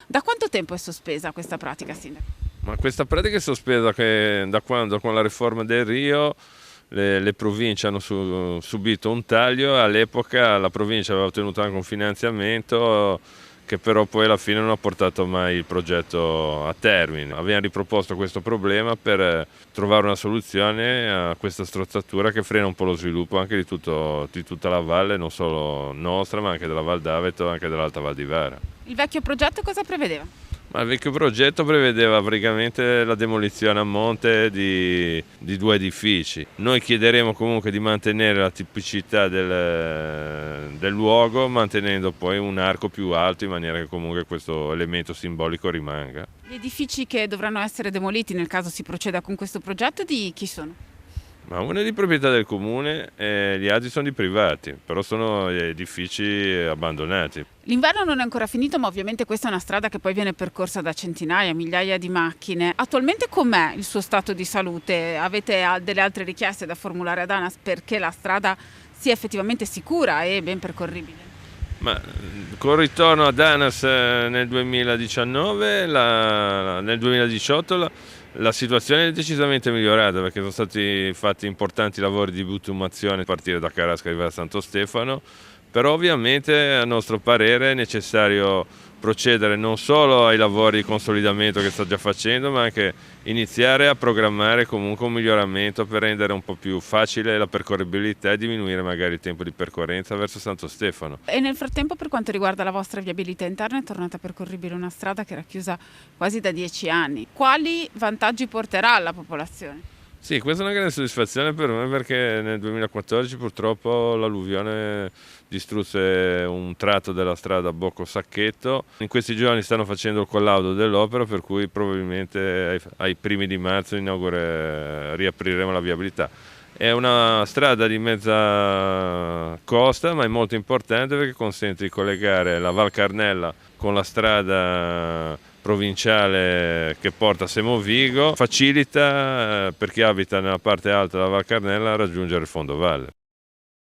Da quanto tempo è sospesa questa pratica, Sindaco? Ma questa pratica è sospesa da quando con la riforma del Rio le province hanno subito un taglio. All'epoca la provincia aveva ottenuto anche un finanziamento che però poi alla fine non ha portato mai il progetto a termine. Abbiamo riproposto questo problema per trovare una soluzione a questa strozzatura che frena un po' lo sviluppo anche di tutta la valle, non solo nostra ma anche della Val d'Aveto e anche dell'Alta Val di Vara. Il vecchio progetto cosa prevedeva? Ma il vecchio progetto prevedeva praticamente la demolizione a monte di due edifici. Noi chiederemo comunque di mantenere la tipicità del luogo, mantenendo poi un arco più alto in maniera che comunque questo elemento simbolico rimanga. Gli edifici che dovranno essere demoliti nel caso si proceda con questo progetto di chi sono? Ma uno è di proprietà del comune e gli altri sono di privati, però sono edifici abbandonati. L'inverno non è ancora finito, ma ovviamente questa è una strada che poi viene percorsa da centinaia, migliaia di macchine. Attualmente com'è il suo stato di salute? Avete delle altre richieste da formulare ad ANAS perché la strada sia effettivamente sicura e ben percorribile? Ma con ritorno ad ANAS nel 2019, nel 2018 la situazione è decisamente migliorata perché sono stati fatti importanti lavori di bitumazione a partire da Carrasca e arrivare a Santo Stefano, però ovviamente a nostro parere è necessario procedere non solo ai lavori di consolidamento che sta già facendo, ma anche iniziare a programmare comunque un miglioramento per rendere un po' più facile la percorribilità e diminuire magari il tempo di percorrenza verso Santo Stefano. E nel frattempo, per quanto riguarda la vostra viabilità interna, è tornata percorribile una strada che era chiusa quasi da 10 anni. Quali vantaggi porterà alla popolazione? Sì, questa è una grande soddisfazione per me perché nel 2014 purtroppo l'alluvione distrusse un tratto della strada Bocco-Sacchetto. In questi giorni stanno facendo il collaudo dell'opera, per cui probabilmente ai primi di marzo riapriremo la viabilità. È una strada di mezza costa, ma è molto importante perché consente di collegare la Val Carnella con la strada provinciale che porta a Semovigo, facilita per chi abita nella parte alta della Val Carnella a raggiungere il fondovalle.